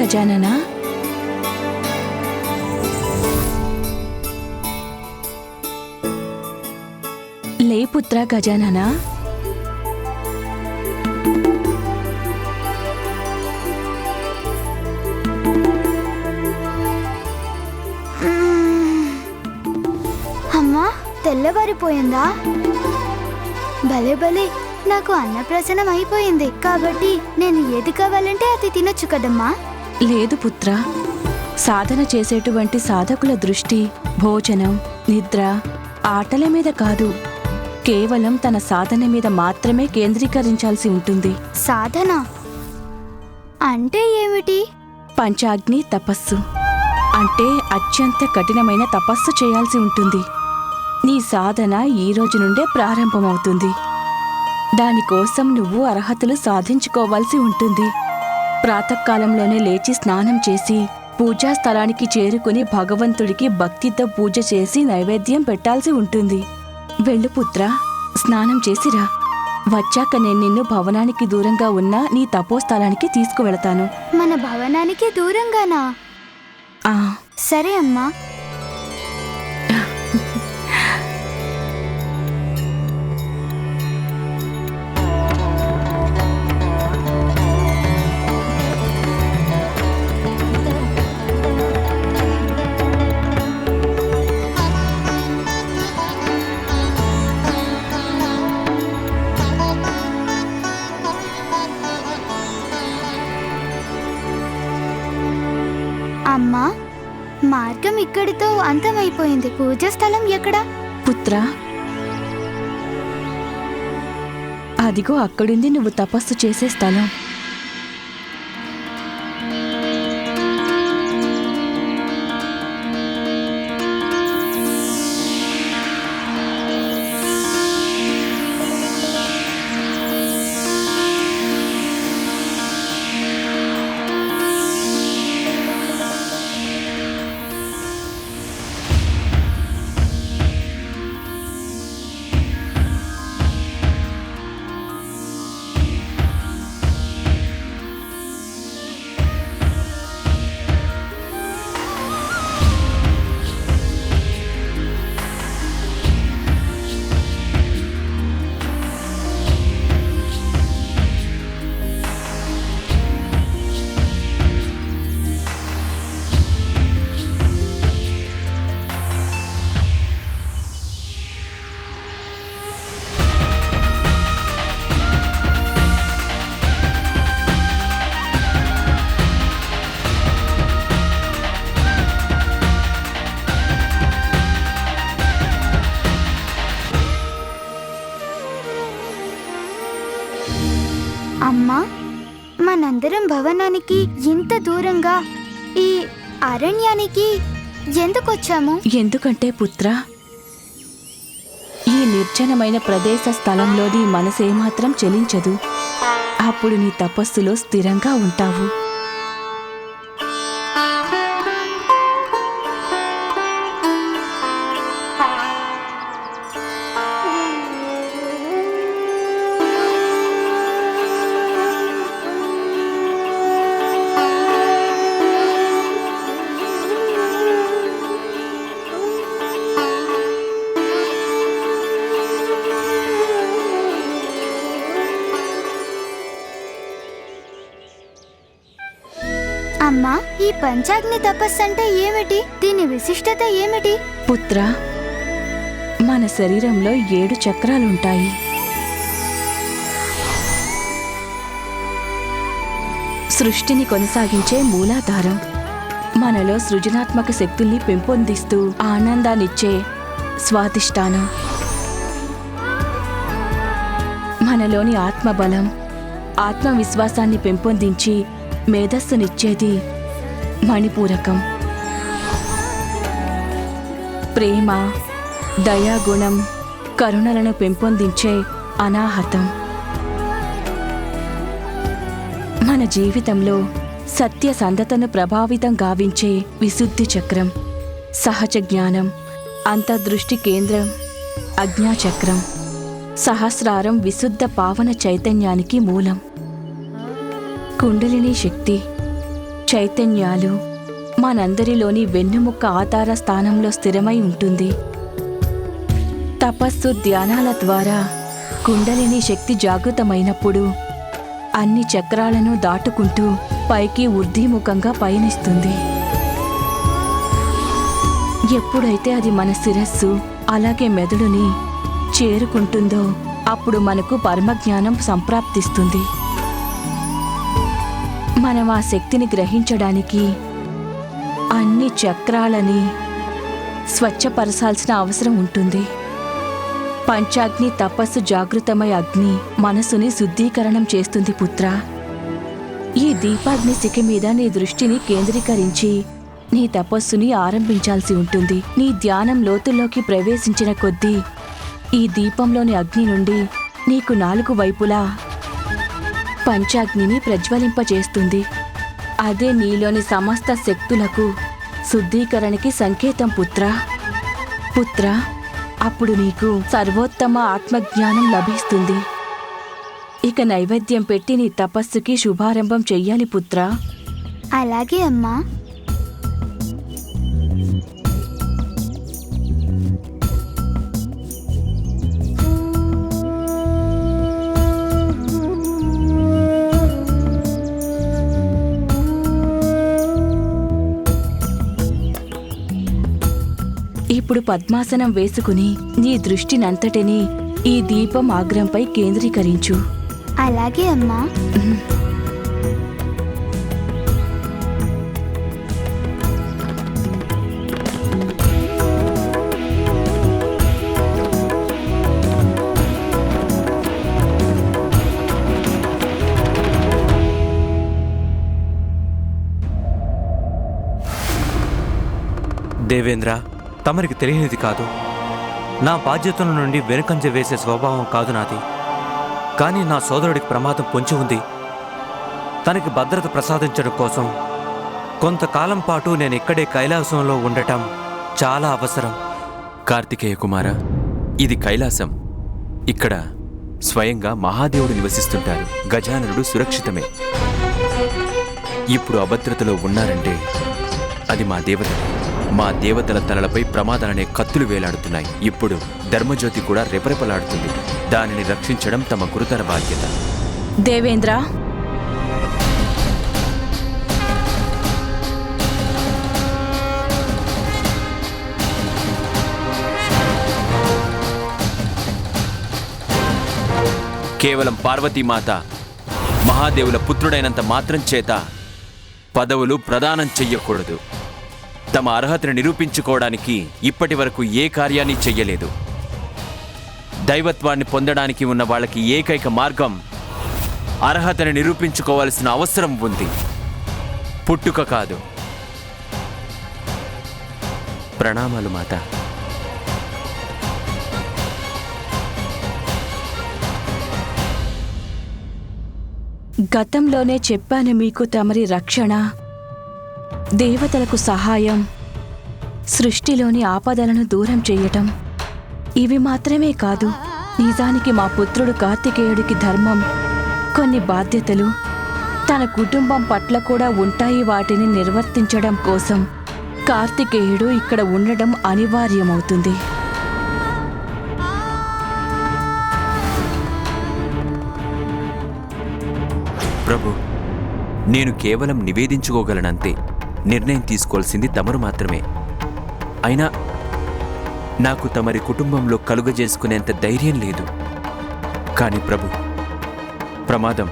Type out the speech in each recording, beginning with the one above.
గజానన. లే పుత్ర గజానన. అమ్మా, తెల్లవారిపోయిందా? భలే భలే, నాకు అన్నప్రాసనం అయిపోయింది కాబట్టి నేను ఏది కావాలంటే అది తినొచ్చు కదమ్మా. లేదు పుత్ర, సాధన చేసేటువంటి సాధకుల దృష్టి భోజనం, నిద్ర, ఆటల మీద కాదు, కేవలం తన సాధన మీద మాత్రమే కేంద్రీకరించాల్సి ఉంటుంది. సాధన అంటే ఏమిటి? పంచాగ్ని తపస్సు అంటే అత్యంత కఠినమైన తపస్సు చేయాల్సి ఉంటుంది. నీ సాధన ఈ రోజు నుండే ప్రారంభమవుతుంది. దానికోసం నువ్వు అర్హతలు సాధించుకోవాల్సి ఉంటుంది. ప్రాతకాలంలోనే లేచి స్నానం చేసి పూజా స్థలానికి చేరుకుని భగవంతుడికి భక్తితో పూజ చేసి నైవేద్యం పెట్టాల్సి ఉంటుంది. వెళ్ళు పుత్ర, స్నానం చేసిరా. వచ్చాక నేను నిన్ను భవనానికి దూరంగా ఉన్న నీ తపోస్థలానికి తీసుకువెళతాను. మన భవనానికి దూరంగానా? సరే అమ్మా. అమ్మా, మార్గం ఇక్కడితో అంతమైపోయింది. పూజా స్థలం ఎక్కడా? పుత్ర, అదిగో అక్కడుంది నువ్వు తపస్సు చేసే స్థలం. అమ్మా, మనందరం భవనానికి ఇంత దూరంగా ఈ అరణ్యానికి ఎందుకొచ్చాము? ఎందుకంటే పుత్ర, ఈ నిర్జనమైన ప్రదేశ స్థలంలో నీ మనసేమాత్రం చలించదు. అప్పుడు నీ తపస్సులో స్థిరంగా ఉంటావు. అమ్మా, ఈ పంచాగ్ని తపస్సు అంటే ఏమిటి? దీని విశిష్టత ఏమిటి? పుత్ర, మన శరీరంలో 7 చక్రాలుంటాయి. సృష్టిని కొనసాగించే మూలాధారం, మనలో సృజనాత్మక శక్తుల్ని పెంపొందిస్తూ ఆనందాన్నిచ్చే స్వాధిష్టానం, మనలోని ఆత్మబలం, ఆత్మవిశ్వాసాన్ని పెంపొందించి మేధస్సునిచ్చేది మణిపూరకం, ప్రేమ, దయాగుణం, కరుణలను పెంపొందించే అనాహతం, మన జీవితంలో సత్యసంధతను ప్రభావితం గావించే విశుద్ధి చక్రం, సహజ జ్ఞానం, అంతర్దృష్టి కేంద్రం అజ్ఞాచక్రం, సహస్రారం విశుద్ధ పావన చైతన్యానికి మూలం, కుండలిని శక్తి, చైతన్యాలు మనందరిలోని వెన్నెముక్క ఆధార స్థానంలో స్థిరమై ఉంటుంది. తపస్సు ధ్యానాల ద్వారా కుండలిని శక్తి జాగృతమైనప్పుడు అన్ని చక్రాలను దాటుకుంటూ పైకి ఊర్ధ్వముఖంగా పయనిస్తుంది. ఎప్పుడైతే అది మన శిరస్సు అలాగే మెదడుని చేరుకుంటుందో అప్పుడు మనకు పరమజ్ఞానం సంప్రాప్తిస్తుంది. మనం ఆ శక్తిని గ్రహించడానికి అన్ని చక్రాలని స్వచ్ఛపరచాల్సిన అవసరం ఉంటుంది. పంచాగ్ని తపస్సు జాగృతమై అగ్ని మనసుని శుద్ధీకరణం చేస్తుంది పుత్ర. ఈ దీపాగ్ని శిఖ మీద నీ దృష్టిని కేంద్రీకరించి నీ తపస్సుని ఆరంభించాల్సి ఉంటుంది. నీ ధ్యానం లోతుల్లోకి ప్రవేశించిన కొద్దీ ఈ దీపంలోని అగ్ని నుండి నీకు 4 వైపులా పంచాగ్నిని ప్రజ్వలింపజేస్తుంది. అదే నీలోని సమస్త శక్తులకు శుద్ధీకరణకి సంకేతం పుత్ర. అప్పుడు నీకు సర్వోత్తమ ఆత్మజ్ఞానం లభిస్తుంది. ఇక నైవేద్యం పెట్టి నీ తపస్సుకి శుభారంభం చెయ్యాలి పుత్ర. అలాగే అమ్మా. ఇప్పుడు పద్మాసనం వేసుకుని నీ దృష్టినంతటినీ ఈ దీపం ఆగ్రంపై కేంద్రీకరించు. అలాగే అమ్మా. దేవేంద్ర, తమరికి తెలియనిది కాదు. నా బాధ్యతల నుండి వెనుకంజ వేసే స్వభావం కాదు నాది. కానీ నా సోదరుడికి ప్రమాదం పొంచి ఉంది. తనకి భద్రత ప్రసాదించడం కోసం కొంతకాలం పాటు నేను ఇక్కడే కైలాసంలో ఉండటం చాలా అవసరం. కార్తికేయ కుమార, ఇది కైలాసం. ఇక్కడ స్వయంగా మహాదేవుడు నివసిస్తుంటారు. గజాననుడు సురక్షితమే. ఇప్పుడు అభద్రతలో ఉన్నారంటే అది మా దేవతలే. మా దేవతల తలలపై ప్రమాదాలనే కత్తులు వేలాడుతున్నాయి. ఇప్పుడు ధర్మజ్యోతి కూడా రెపరెపలాడుతుంది. దానిని రక్షించడం తమ గురుతర బాధ్యత. దేవేంద్ర, కేవలం పార్వతీమాత మహాదేవుల పుత్రుడైనంత మాత్రం చేత పదవులు ప్రదానం చెయ్యకూడదు. తమ అర్హతను నిరూపించుకోవడానికి ఇప్పటి వరకు ఏ కార్యాన్ని చెయ్యలేదు. దైవత్వాన్ని పొందడానికి ఉన్న వాళ్ళకి ఏకైక మార్గం అర్హతను నిరూపించుకోవాల్సిన అవసరం ఉంది, పుట్టుక కాదు. ప్రణామాలు మాత. గతంలోనే చెప్పాను మీకు, తమరి రక్షణ, దేవతలకు సహాయం, సృష్టిలోని ఆపదలను దూరం చెయ్యటం, ఇవి మాత్రమే కాదు. నిజానికి మా పుత్రుడు కార్తికేయుడికి ధర్మం, కొన్ని బాధ్యతలు, తన కుటుంబం పట్ల కూడా ఉంటాయి. వాటిని నిర్వర్తించడం కోసం కార్తికేయుడు ఇక్కడ ఉండడం అనివార్యమవుతుంది. ప్రభు, నేను కేవలం నివేదించుకోగలనంతే. నిర్ణయం తీసుకోవాల్సింది తమరు మాత్రమే. అయినా నాకు తమరి కుటుంబంలో కలుగజేసుకునేంత ధైర్యం లేదు. కానీ ప్రభు, ప్రమాదం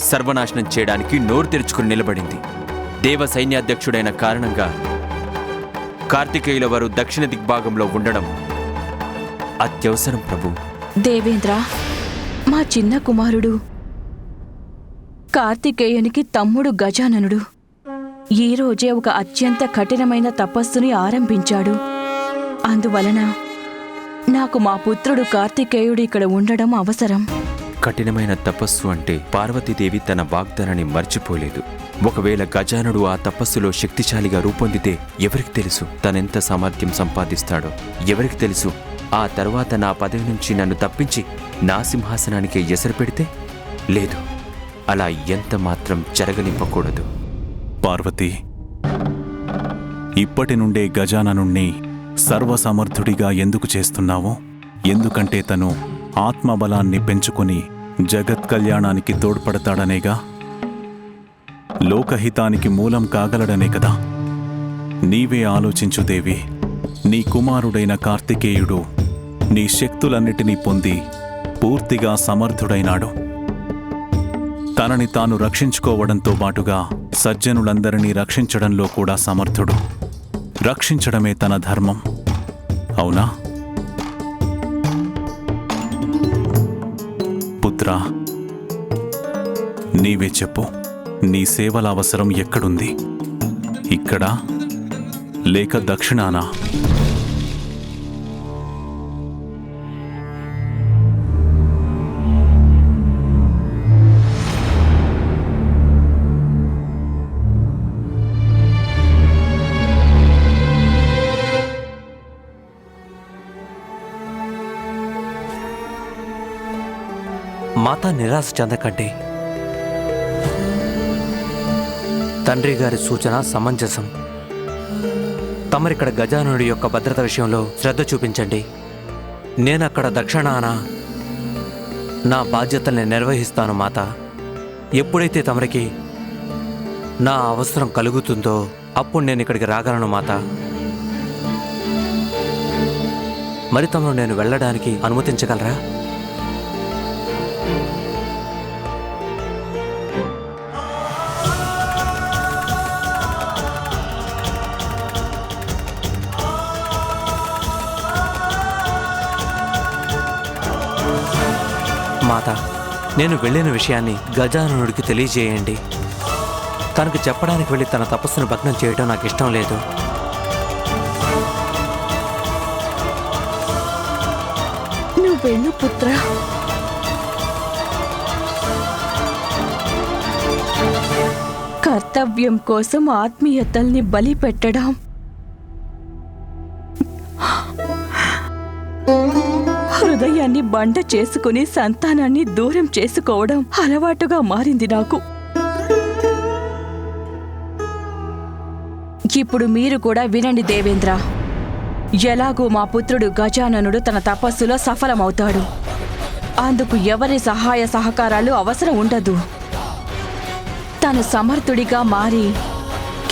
సర్వనాశనం చేయడానికి నోరు తెరుచుకుని నిలబడింది. దేవ సైన్యాధ్యక్షుడైన కారణంగా కార్తికేయుల వారు దక్షిణ దిగ్భాగంలో ఉండడం అత్యవసరం ప్రభు. దేవేంద్ర, మా చిన్న కుమారుడు కార్తికేయునికి తమ్ముడు గజాననుడు ఈరోజే ఒక అత్యంత కఠినమైన తపస్సుని ఆరంభించాడు. అందువలన నాకు మా పుత్రుడు కార్తికేయుడు ఇక్కడ ఉండడం అవసరం. కఠినమైన తపస్సు అంటే పార్వతీదేవి తన వాగ్దానాన్ని మర్చిపోలేదు. ఒకవేళ గజానుడు ఆ తపస్సులో శక్తిశాలిగా రూపొందితే ఎవరికి తెలుసు తనెంత సామర్థ్యం సంపాదిస్తాడో? ఎవరికి తెలుసు ఆ తర్వాత నా పదవి నుంచి నన్ను తప్పించి నా సింహాసనానికి ఎసరు పెడితే? లేదు, అలా ఎంత మాత్రం జరగనివ్వకూడదు. పార్వతి, ఇప్పటి నుండే గజాననుణ్ణి సర్వసమర్థుడిగా ఎందుకు చేస్తున్నావు? ఎందుకంటే తను ఆత్మబలాన్ని పెంచుకుని జగత్ కళ్యాణానికి తోడ్పడతాడనేగా, లోకహితానికి మూలం కాగలడనే కదా. నీవే ఆలోచించు దేవి. నీ కుమారుడైన కార్తికేయుడు నీ శక్తులన్నిటినీ పొంది పూర్తిగా సమర్థుడైనాడు. తనని తాను రక్షించుకోవడంతో పాటుగా సజ్జనులందరినీ రక్షించడంలో కూడా సమర్థుడు. రక్షించడమే తన ధర్మం, అవునా? పుత్రా, నీవే చెప్పు, నీ సేవల అవసరం ఎక్కడుంది? ఇక్కడా లేక దక్షిణానా? మాత నిరాశ చెందకండి. తండ్రి గారి సూచన సమంజసం. తమరిక్కడ గజాననుడి యొక్క భద్రత విషయంలో శ్రద్ధ చూపించండి. నేనక్కడ దక్షిణాన నా బాధ్యతల్ని నిర్వహిస్తాను మాత. ఎప్పుడైతే తమరికి నా అవసరం కలుగుతుందో అప్పుడు నేను ఇక్కడికి రాగలను మాత. మరి తమను నేను వెళ్ళడానికి అనుమతించగలరా? మాత, నేను వెళ్ళిన విషయాన్ని గజాననుడికి తెలియజేయండి. తనకు చెప్పడానికి వెళ్ళి తన తపస్సును భగ్నం చేయడం నాకు ఇష్టం లేదు. నువ్వు వెళ్ళు పుత్ర. కర్తవ్యం కోసం ఆత్మీయతల్ని బలి పెట్టడం హృదయాన్ని బండ చేసుకుని సంతానాన్ని దూరం చేసుకోవడం అలవాటుగా మారింది నాకు. ఇప్పుడు మీరు కూడా వినండి దేవేంద్ర. ఎలాగూ మా పుత్రుడు గజాననుడు తన తపస్సులో సఫలమవుతాడు. అందుకు ఎవరి సహాయ సహకారాలు అవసరం ఉండదు. తను సమర్థుడిగా మారి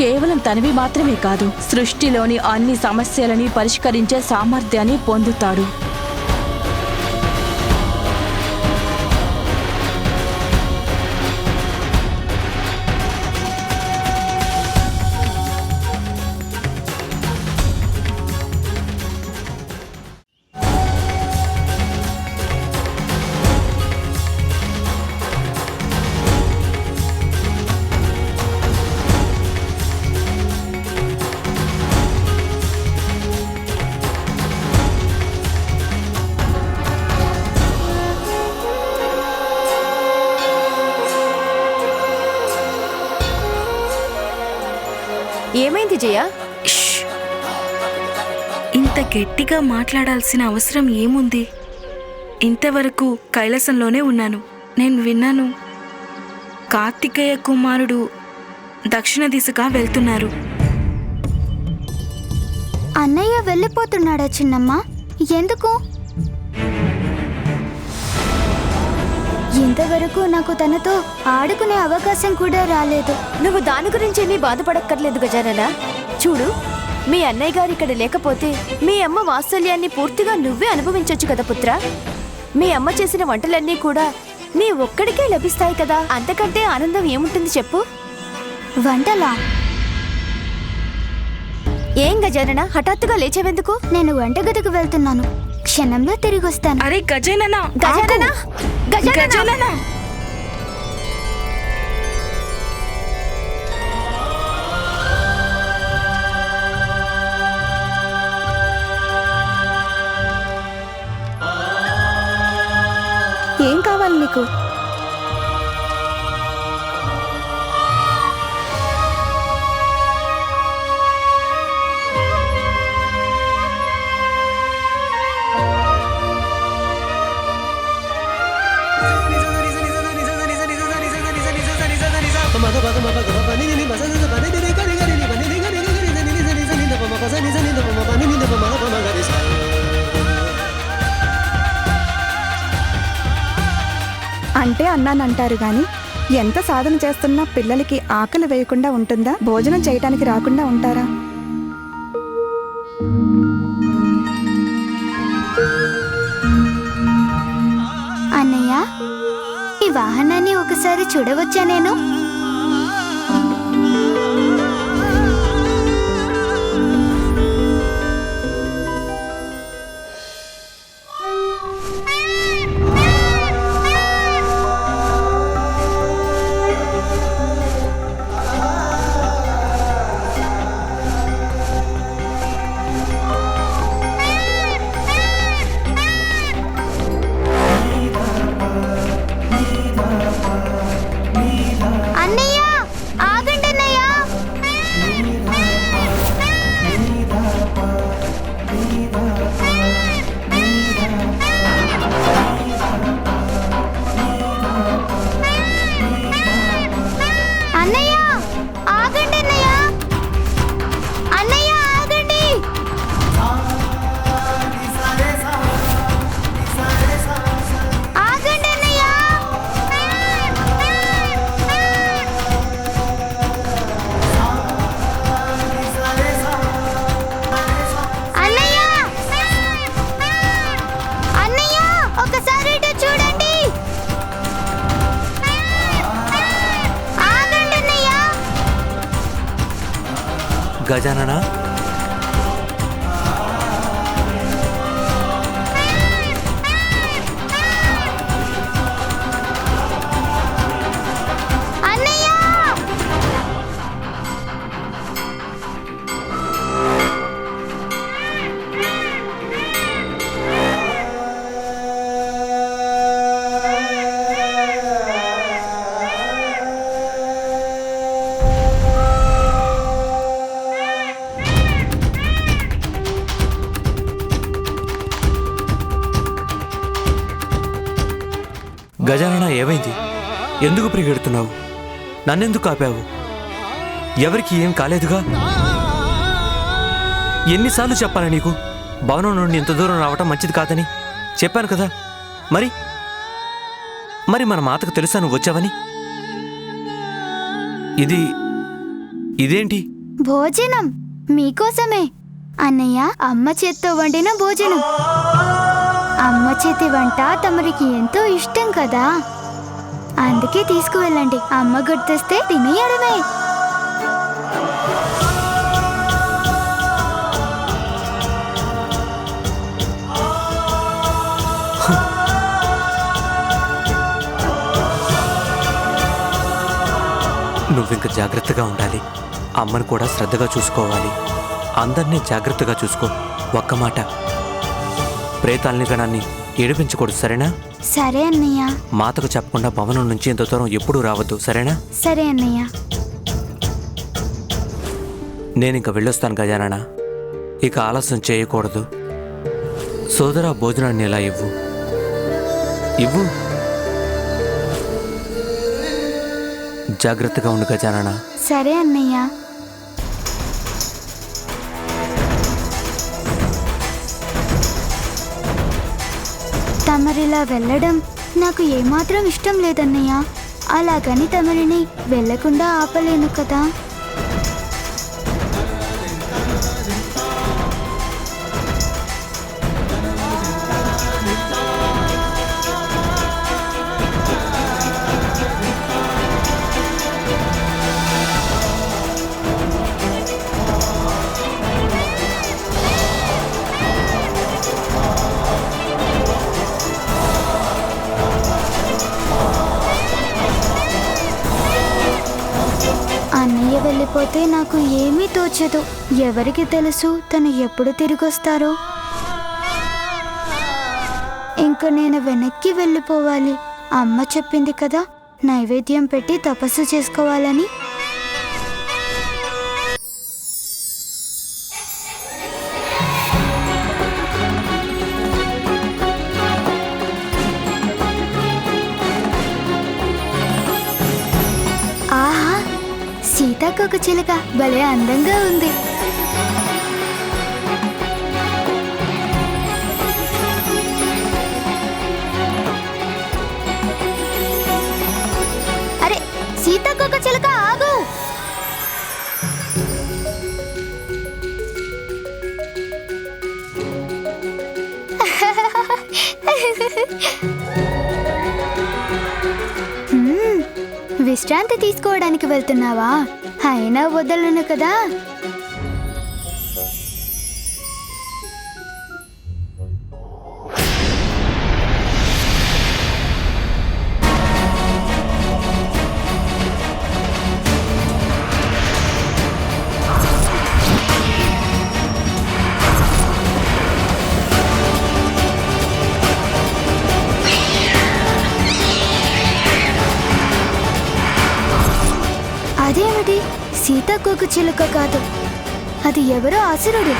కేవలం తనవి మాత్రమే కాదు, సృష్టిలోని అన్ని సమస్యలని పరిష్కరించే సామర్థ్యాన్ని పొందుతాడు. ఏమైంది జయ? ఇంత గట్టిగా మాట్లాడాల్సిన అవసరం ఏముంది? ఇంతవరకు కైలాసంలోనే ఉన్నాను. నేను విన్నాను కార్తికేయ కుమారుడు దక్షిణ దిశగా వెళ్తున్నారు. అన్నయ్య వెళ్ళిపోతున్నాడా చిన్నమ్మ? ఎందుకు? ఇంతవరకు నాకు తనతో ఆడుకునే అవకాశం కూడా రాలేదు. నువ్వు దాని గురించేమీ బాధపడక్కర్లేదు గజానన. చూడు, మీ అన్నయ్య గారు ఇక్కడ లేకపోతే మీ అమ్మ వాత్సల్యాన్ని పూర్తిగా నువ్వే అనుభవించొచ్చు కదా పుత్ర. మీ అమ్మ చేసిన వంటలన్నీ కూడా నీ ఒక్కడికే లభిస్తాయి కదా. అంతకంటే ఆనందం ఏముంటుంది చెప్పు? వంటలా? ఏం గజానన, హఠాత్తుగా లేచేవెందుకు? నేను వంటగదికి వెళ్తున్నాను. క్షణంలో తిరిగి వస్తాను. అరే గజానన! గజానన! గజానన! ఏం కావాలి నీకు? Mama, అంటే అన్నానంటారు గాని ఎంత సాధన చేస్తున్నా పిల్లలకి ఆకలి వేయకుండా ఉంటుందా? భోజనం చేయటానికి రాకుండా ఉంటారా? అన్నయ్య, ఈ వాహనాన్ని ఒకసారి చూడవచ్చా నేను? అన్నయ్య, ఆగండి అన్నయ్య. అన్నయ్య, ఆగండి అన్నయ్య. అన్నయ్య, ఆగండి. ఆగండి అన్నయ్య. అన్నయ్య, అన్నయ్య, ఒకసారి ఇటు చూడండి. ఆగండి అన్నయ్య. గజానన, అన్నయ్య, గజానన, ఏమైంది? ఎందుకు పరిగెడుతున్నావు? నన్నెందుకు ఆపావు? ఎవరికి ఏం కాలేదుగా? ఎన్నిసార్లు చెప్పాలా నీకు భవనం నుండి ఇంత దూరం రావటం మంచిది కాదని? చెప్పాను కదా. మరి మరి మన మాతకు తెలుసా నువ్వు వచ్చావని? ఇదేంటి? భోజనం మీకోసమే. అన్నయ్య, అమ్మ చేత్తో వండిన భోజనం. అమ్మ చేతి వంట తమరికి ఎంతో ఇష్టం కదా, అందుకే తీసుకువెళ్ళండి. అమ్మ గుర్తొస్తే తినేయడమే. నువ్వింక జాగ్రత్తగా ఉండాలి. అమ్మను కూడా శ్రద్ధగా చూసుకోవాలి. అందరినీ జాగ్రత్తగా చూసుకో. ఒక్క మాట, ప్రేతాల్ని గణాన్ని ఏడిపించకూడదు, సరేనా? సరే అన్నయ్య. మాతకు చెప్పకుండా భవనం నుంచి ఇంత దూరం ఎప్పుడూ రావద్దు, సరేనా? సరే అన్నయ్య. నేనింక వెళ్ళొస్తాను గజానన. ఇక ఆలస్యం చేయకూడదు. సోదరా, భోజనాన్ని ఇలా ఇవ్వు. జాగ్రత్తగా ఉండు గజానన. సరే అన్నయ్య. తమరిలా వెళ్ళడం నాకు ఏమాత్రం ఇష్టం లేదన్నయ్య. అలాగని తమరిని వెళ్ళకుండా ఆపలేను కదా. అన్నయ్య వెళ్ళిపోతే నాకు ఏమీ తోచదు. ఎవరికి తెలుసు తను ఎప్పుడు తిరిగొస్తారో. ఇంక నేను వెనక్కి వెళ్ళిపోవాలి. అమ్మ చెప్పింది కదా, నైవేద్యం పెట్టి తపస్సు చేసుకోవాలని. ఆహా, సీతాకోక చిలుక భలే అందంగా ఉంది. సీతాకోక చిలుక ఆగు. విశ్రాంతి తీసుకోవడానికి వెళ్తున్నావా? అయినా వదలను కదా. అదేమిటి, సీతాకోక చిలుక కాదు, అది ఎవరో అసురుడు.